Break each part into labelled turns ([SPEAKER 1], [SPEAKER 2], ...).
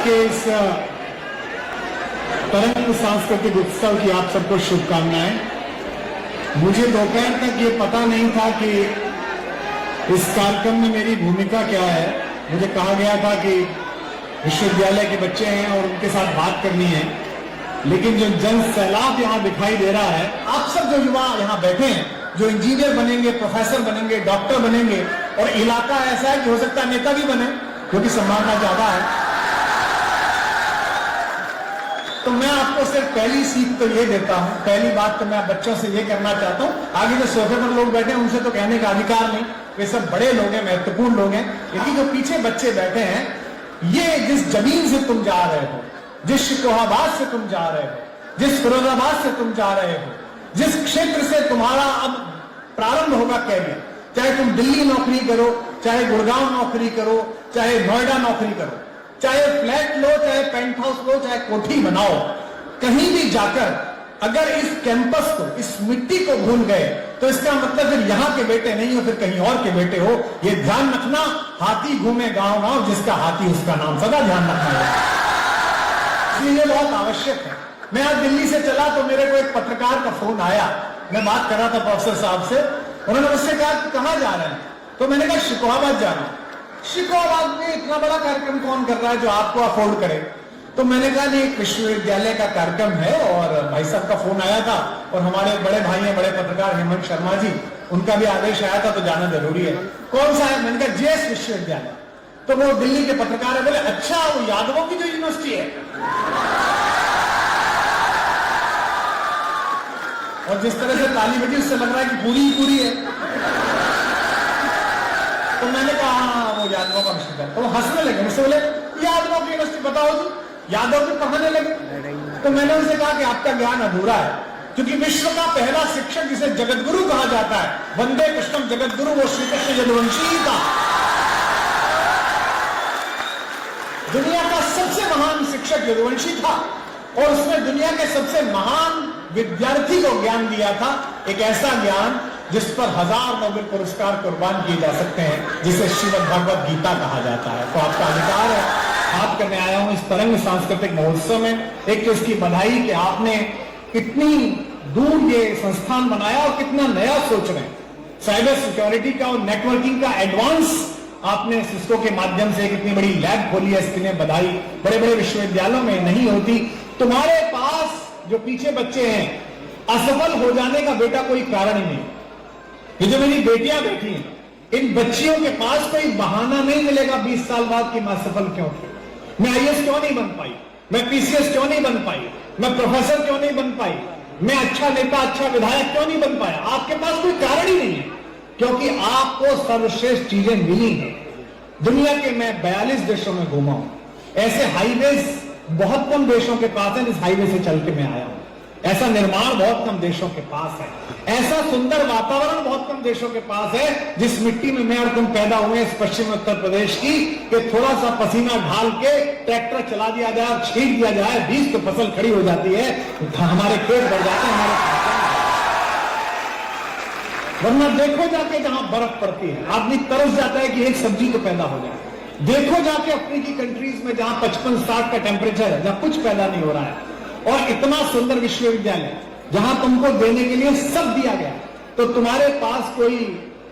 [SPEAKER 1] के इस तरंग सांस्कृतिक उत्सव की आप सबको शुभकामनाएं। मुझे दोपहर तक ये पता नहीं था कि इस कार्यक्रम में मेरी भूमिका क्या है। मुझे कहा गया था कि विश्वविद्यालय के बच्चे हैं और उनके साथ बात करनी है, लेकिन जो जन सैलाब यहाँ दिखाई दे रहा है, आप सब जो युवा यहाँ बैठे हैं, जो इंजीनियर बनेंगे, प्रोफेसर बनेंगे, डॉक्टर बनेंगे, और इलाका ऐसा है कि हो सकता है नेता भी बने, क्योंकि संभावना ज्यादा है। तो मैं आपको सिर्फ पहली सीख तो ये देता हूं, पहली बात तो मैं बच्चों से ये करना चाहता हूं, आगे जो सोफे पर लोग बैठे हैं उनसे तो कहने का अधिकार नहीं, वे सब बड़े लोग हैं, महत्वपूर्ण लोग हैं, लेकिन जो पीछे बच्चे बैठे हैं, ये जिस जमीन से तुम जा रहे हो, जिस शिकोहाबाद से तुम जा रहे हो, जिस फिरोजाबाद से तुम जा रहे हो, जिस क्षेत्र से तुम्हारा अब प्रारंभ होगा कैरियर, चाहे तुम दिल्ली नौकरी करो, चाहे गुड़गांव नौकरी करो, चाहे नोएडा नौकरी करो, चाहे फ्लैट लो, चाहे पेंट हाउस लो, चाहे कोठी बनाओ, कहीं भी जाकर अगर इस कैंपस को, इस मिट्टी को भूल गए तो इसका मतलब फिर यहां के बेटे नहीं हो, फिर कहीं और के बेटे हो। ये ध्यान रखना, हाथी घूमे गांव गांव, जिसका हाथी उसका नाम, सदा ध्यान रखना है। इसलिए ये बहुत आवश्यक है। मैं आज दिल्ली से चला तो मेरे को एक पत्रकार का फोन आया, मैं बात कर रहा था प्रोफेसर साहब से, उन्होंने मुझसे कहा कि कहां जा रहे हैं, तो मैंने कहा शिकोहाबाद जा रहा हूं। शिकोहाबाद में इतना बड़ा कार्यक्रम कौन कर रहा है जो आपको अफोर्ड करे? तो मैंने कहा नहीं, एक विश्वविद्यालय का कार्यक्रम है और भाई साहब का फोन आया था, और हमारे बड़े भाई हैं, बड़े पत्रकार हेमंत शर्मा जी, उनका भी आदेश आया था, तो जाना जरूरी है। कौन सा है? मैंने कहा जेएस विश्वविद्यालय। तो वो दिल्ली के पत्रकार है, बोले अच्छा वो यादवों की जो यूनिवर्सिटी है। और जिस तरह से ताली बजी उससे लग रहा है कि पूरी ही पूरी है। तो मैंने कहा हाँ वो यादवों का विश्वविद्यालय। तो वो हंसने लगे, मुझसे बोले यादवों की यूनिवर्सिटी बताओ जी, यादव के पढ़ाने लगे। तो मैंने उनसे कहा कि आपका ज्ञान अधूरा है, क्योंकि विश्व का पहला शिक्षक जिसे जगतगुरु कहा जाता है, वंदे कृष्णम जगतगुरु, वो श्री कृष्ण यदुवंशी ही था। दुनिया का सबसे महान शिक्षक यदुवंशी था, और उसने दुनिया के सबसे महान विद्यार्थी को ज्ञान दिया था, एक ऐसा ज्ञान जिस पर 1000 नोबेल पुरस्कार कुर्बान किए जा सकते हैं, जिसे श्रीमद् भगवद गीता कहा जाता है। तो आपका अधिकार है, बात करने आया हूं इस तरंग सांस्कृतिक महोत्सव में। एक तो इसकी बधाई कि आपने कितनी दूर ये संस्थान बनाया और कितना नया सोच रहे हैं, साइबर सिक्योरिटी का और नेटवर्किंग का एडवांस आपने सिस्को के माध्यम से कितनी बड़ी लैब खोली है, इसके लिए बधाई। बड़े बड़े विश्वविद्यालयों में नहीं होती। तुम्हारे पास जो पीछे बच्चे हैं, असफल हो जाने का बेटा कोई कारण ही नहीं। ये जो मेरी बेटियां बैठी हैं, इन बच्चियों के पास कोई बहाना नहीं मिलेगा 20 साल बाद कि मैं सफल क्यों थी, मैं आईएएस क्यों नहीं बन पाई, मैं पीसीएस क्यों नहीं बन पाई, मैं प्रोफेसर क्यों नहीं बन पाई, मैं अच्छा नेता, अच्छा विधायक क्यों नहीं बन पाया। आपके पास कोई कारण ही नहीं है, क्योंकि आपको सर्वश्रेष्ठ चीजें मिली हैं। दुनिया के मैं 42 देशों में घूमा हूं, ऐसे हाईवेज बहुत कम देशों के पास है, इस हाईवे से चल के मैं आया हूं। ऐसा निर्माण बहुत कम देशों के पास है, ऐसा सुंदर वातावरण बहुत कम देशों के पास है, जिस मिट्टी में मैं और तुम पैदा हुए इस पश्चिम उत्तर प्रदेश की, कि थोड़ा सा पसीना ढाल के ट्रैक्टर चला दिया जाए और छींट दिया जाए, बीज तो फसल खड़ी हो जाती है, हमारे खेत बढ़ जाते हैं, हमारे। वरना देखो जाके जहां बर्फ पड़ती है, आदमी तरस जाता है कि एक सब्जी तो पैदा हो जाए। देखो जाके अफ्रीकी कंट्रीज में जहां 55-60 का टेम्परेचर है, जहां कुछ पैदा नहीं हो रहा है, और इतना सुंदर विश्वविद्यालय जहां तुमको देने के लिए सब दिया गया, तो तुम्हारे पास कोई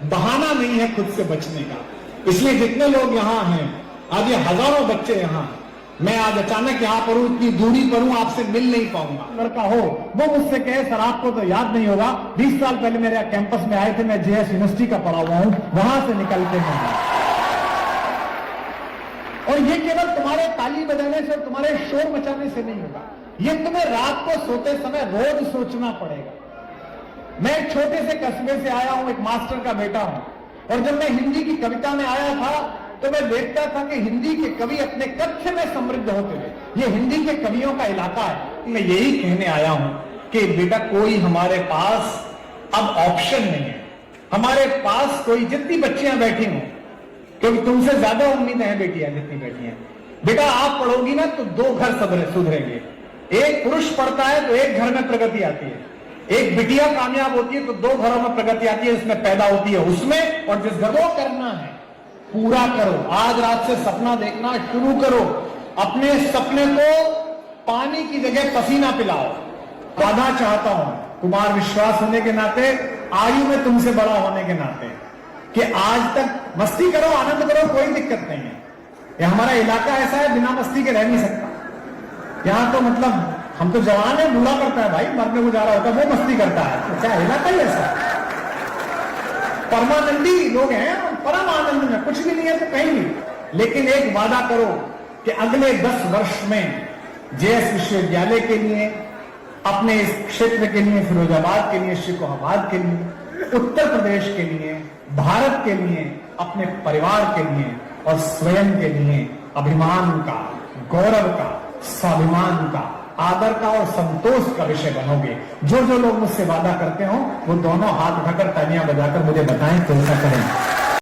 [SPEAKER 1] बहाना नहीं है खुद से बचने का। इसलिए जितने लोग यहां हैं, आज ये हजारों बच्चे यहां, मैं आज अचानक यहां पर हूं, इतनी दूरी पर हूं, आपसे मिल नहीं पाऊंगा। लड़का हो वो मुझसे कहे सर आपको तो याद नहीं होगा, 20 साल पहले मेरे कैंपस में आए थे, मैं जेएस यूनिवर्सिटी का पढ़ा हुआ हूं, वहां से निकल के मैं। और ये केवल तुम्हारे ताली बजाने से और तुम्हारे शोर मचाने से नहीं होगा, ये तुम्हें रात को सोते समय रोज सोचना पड़ेगा। मैं एक छोटे से कस्बे से आया हूं, एक मास्टर का बेटा हूं, और जब मैं हिंदी की कविता में आया था तो मैं देखता था कि हिंदी के कवि अपने कथ्य में समृद्ध होते थे। ये हिंदी के कवियों का इलाका है। मैं यही कहने आया हूं कि बेटा कोई हमारे पास अब ऑप्शन नहीं है, हमारे पास कोई, जितनी बच्चियां बैठी हों, क्योंकि तुमसे ज्यादा उम्मीदें हैं बेटियां जितनी बैठी हैं, बेटा आप पढ़ोगी ना तो 2 घर सुधरेंगे। एक पुरुष पढ़ता है तो एक घर में प्रगति आती है, एक बिटिया कामयाब होती है तो 2 घरों में प्रगति आती है, इसमें पैदा होती है उसमें। और जिस घर को करना है पूरा करो, आज रात से सपना देखना शुरू करो, अपने सपने को पानी की जगह पसीना पिलाओ। वादा चाहता हूं कुमार विश्वास होने के नाते, आयु में तुमसे बड़ा होने के नाते, कि आज तक मस्ती करो, आनंद करो, कोई दिक्कत नहीं है। ये हमारा इलाका ऐसा है, बिना मस्ती के रह नहीं सकता। यहां तो मतलब हम तो जवान है, बूढ़ा करता है भाई, मरने को जा रहा होता है वो मस्ती करता है। क्या इलाका ही ऐसा है? परमानंदी लोग हैं, परम आनंद में, कुछ भी नहीं है तो कहीं नहीं। लेकिन एक वादा करो कि अगले 10 वर्ष में जेएस विश्वविद्यालय के लिए, अपने इस क्षेत्र के लिए, फिरोजाबाद के लिए, शिकोहाबाद के लिए, उत्तर प्रदेश के लिए, भारत के लिए, अपने परिवार के लिए और स्वयं के लिए अभिमान का, गौरव का, स्वाभिमान का, आदर का और संतोष का विषय बनोगे। जो जो लोग मुझसे वादा करते हो वो दोनों हाथ उठाकर तालियां बजाकर मुझे बताएं कैसा करें।